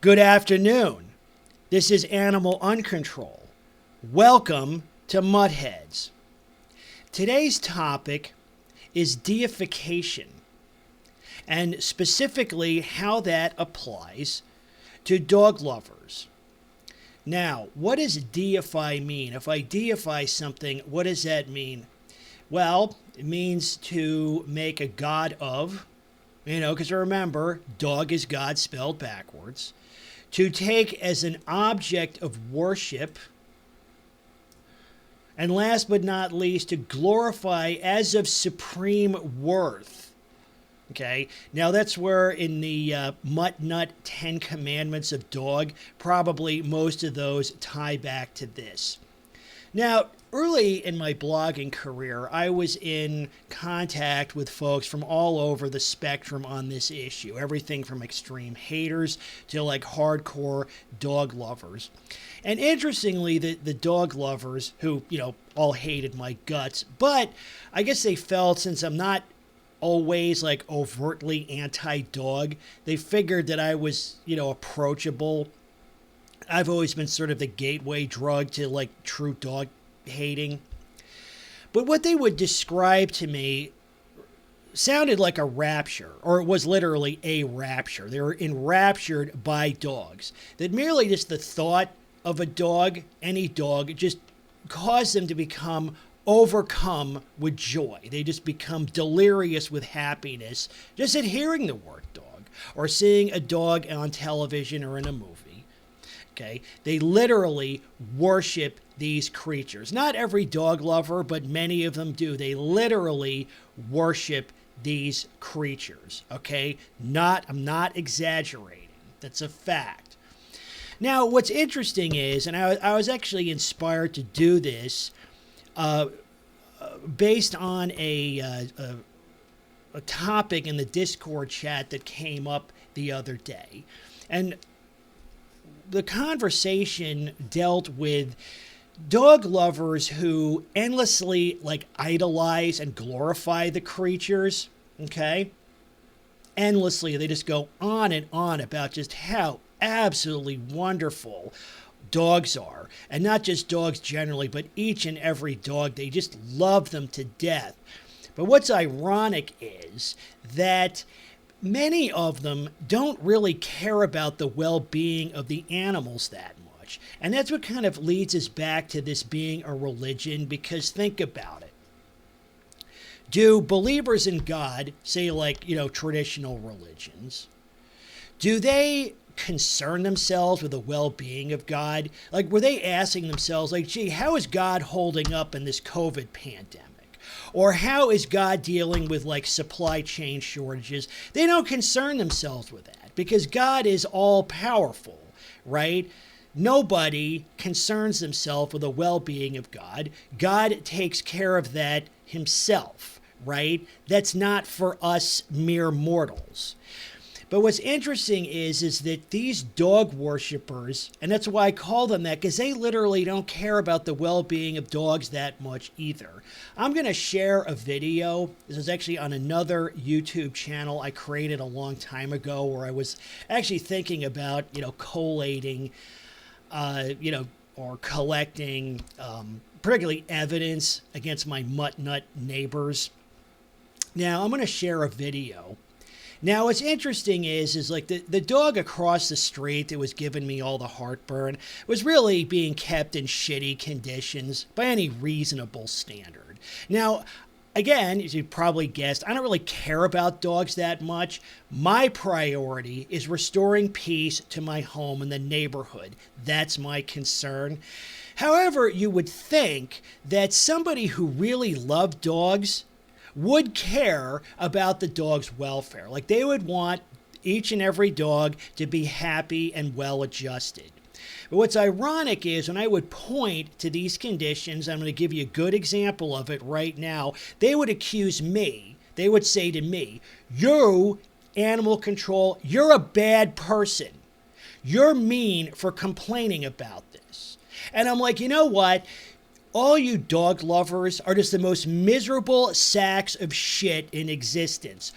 Good afternoon. This is Animal Uncontrol. Welcome to MuttHeads. Today's topic is deification, and specifically how that applies to dog lovers. Now, what does deify mean? If I deify something, what does that mean? Well, it means to make a god of, because remember, dog is God spelled backwards. To take as an object of worship, and last but not least, to glorify as of supreme worth. Okay, now that's where in the Mutt Nut 10 Commandments of Dog, probably most of those tie back to this. Now, early in my blogging career, I was in contact with folks from all over the spectrum on this issue. Everything from extreme haters to like hardcore dog lovers. And interestingly, the dog lovers who, all hated my guts, but I guess they felt since I'm not always like overtly anti-dog, they figured that I was, approachable. I've always been sort of the gateway drug to like true dog hating. But what they would describe to me sounded like a rapture, or it was literally a rapture. They were enraptured by dogs. That merely just the thought of a dog, any dog, just caused them to become overcome with joy. They just become delirious with happiness just at hearing the word dog or seeing a dog on television or in a movie. Okay, they literally worship these creatures. Not every dog lover, but many of them do. They literally worship these creatures. Okay, I'm not exaggerating. That's a fact. Now, what's interesting is, and I was actually inspired to do this based on a topic in the Discord chat that came up the other day. And the conversation dealt with dog lovers who endlessly idolize and glorify the creatures, okay? Endlessly, they just go on and on about just how absolutely wonderful dogs are. And not just dogs generally, but each and every dog, they just love them to death. But what's ironic is that many of them don't really care about the well-being of the animals that much. And that's what kind of leads us back to this being a religion, because think about it. Do believers in God, say traditional religions, do they concern themselves with the well-being of God? Were they asking themselves, gee, how is God holding up in this COVID pandemic? Or how is God dealing with supply chain shortages? They don't concern themselves with that because God is all powerful, right? Nobody concerns themselves with the well-being of God. God takes care of that himself, right? That's not for us mere mortals. But what's interesting is that these dog worshipers, and that's why I call them that, because they literally don't care about the well-being of dogs that much either. I'm going to share a video. This is actually on another YouTube channel I created a long time ago where I was actually thinking about, collating, or collecting, particularly evidence against my mutt nut neighbors. Now, I'm going to share a video. Now, what's interesting is the dog across the street that was giving me all the heartburn was really being kept in shitty conditions by any reasonable standard. Now, again, as you probably guessed, I don't really care about dogs that much. My priority is restoring peace to my home and the neighborhood. That's my concern. However, you would think that somebody who really loved dogs would care about the dog's welfare. They would want each and every dog to be happy and well adjusted. But what's ironic is when I would point to these conditions, I'm going to give you a good example of it right now, they would accuse me. They would say to me, you, animal control, you're a bad person. You're mean for complaining about this. And I'm like, you know what? All you dog lovers are just the most miserable sacks of shit in existence.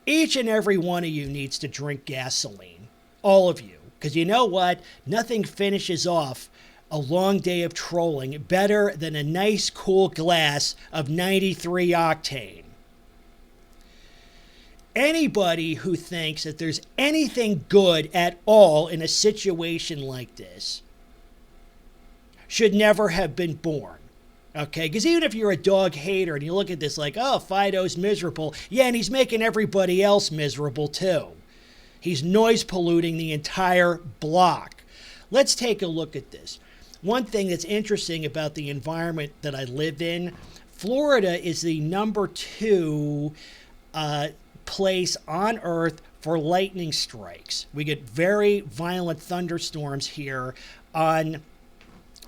Each and every one of you needs to drink gasoline. All of you. Because you know what? Nothing finishes off a long day of trolling better than a nice cool glass of 93 octane. Anybody who thinks that there's anything good at all in a situation like this should never have been born. Okay, because even if you're a dog hater and you look at this like, oh, Fido's miserable. Yeah, and he's making everybody else miserable too. He's noise polluting the entire block. Let's take a look at this. One thing that's interesting about the environment that I live in, Florida is the number 2 place on Earth for lightning strikes. We get very violent thunderstorms here on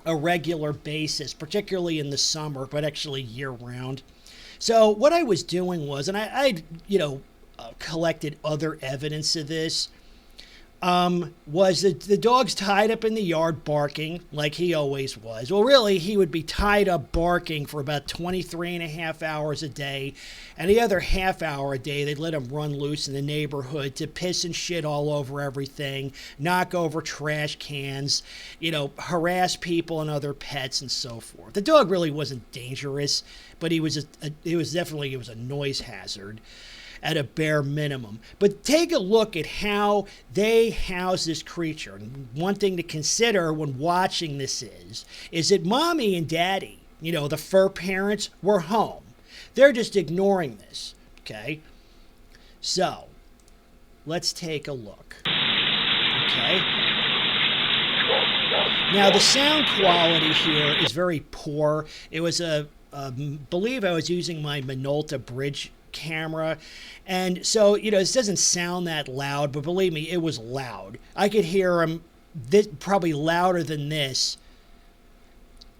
a regular basis, particularly in the summer, but actually year-round. So what I was doing was, and I collected other evidence of this, was the dog's tied up in the yard barking like he always was. Well, really, he would be tied up barking for about 23 and a half hours a day. And the other half hour a day, they'd let him run loose in the neighborhood to piss and shit all over everything, knock over trash cans, harass people and other pets and so forth. The dog really wasn't dangerous, but he was a noise hazard at a bare minimum. But take a look at how they house this creature. And one thing to consider when watching this is that mommy and daddy, the fur parents, were home. They're just ignoring this, okay? So, let's take a look, okay? Now, the sound quality here is very poor. It was believe I was using my Minolta Bridge camera, and so this doesn't sound that loud, but believe me, it was loud. I could hear him probably louder than this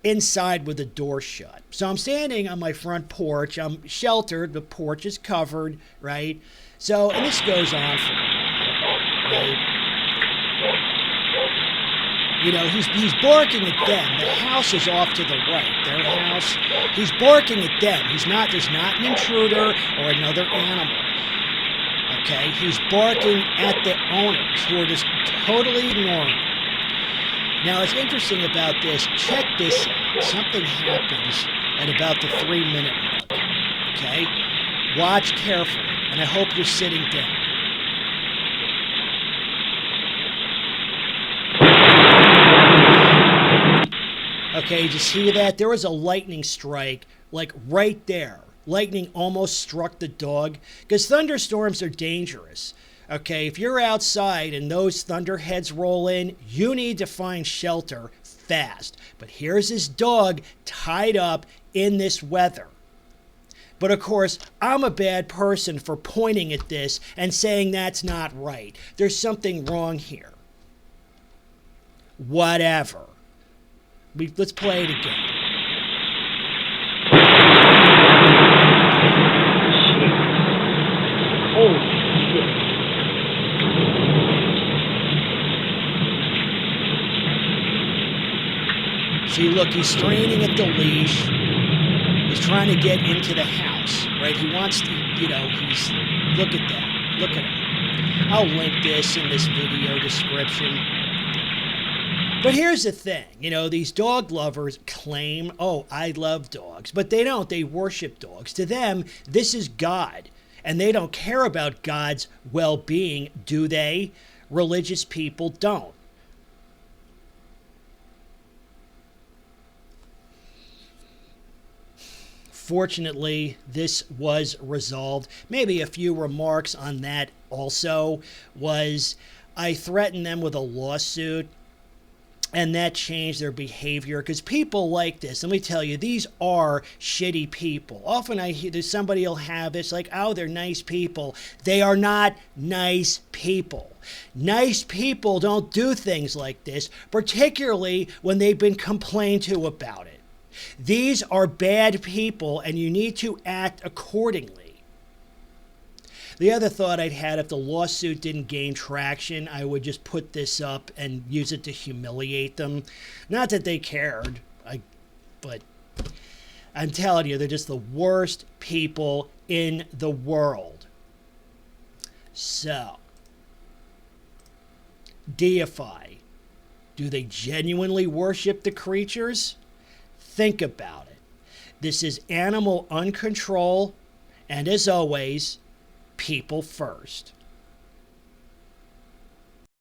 inside with the door shut. So I'm standing on my front porch. I'm sheltered. The porch is covered, right? So, and this goes on for a while, right? He's barking at them. The house is off to the right, their house. He's barking at them. There's not an intruder or another animal. Okay? He's barking at the owners who are just totally ignoring him. Now, what's interesting about this, check this out. Something happens at about the 3-minute mark. Okay? Watch carefully, and I hope you're sitting down. Okay, did you see that? There was a lightning strike, like right there. Lightning almost struck the dog, because thunderstorms are dangerous. Okay, if you're outside and those thunderheads roll in, you need to find shelter fast. But here's this dog tied up in this weather. But of course, I'm a bad person for pointing at this and saying that's not right. There's something wrong here. Whatever. Let's play it again. Holy shit. See, look, he's straining at the leash. He's trying to get into the house, right? He wants to, look at that. Look at him. I'll link this in this video description. But here's the thing, these dog lovers claim, oh, I love dogs, but they don't. They worship dogs. To them, this is God, and they don't care about God's well-being, do they? Religious people don't. Fortunately, this was resolved. Maybe a few remarks on that also was I threatened them with a lawsuit. And that changed their behavior, because people like this. Let me tell you, these are shitty people. Often I hear somebody will have this like, oh, they're nice people. They are not nice people. Nice people don't do things like this, particularly when they've been complained to about it. These are bad people, and you need to act accordingly. The other thought I'd had, if the lawsuit didn't gain traction, I would just put this up and use it to humiliate them. Not that they cared, but I'm telling you, they're just the worst people in the world. So, Deify. Do they genuinely worship the creatures? Think about it. This is animal uncontrol, and as always, people first.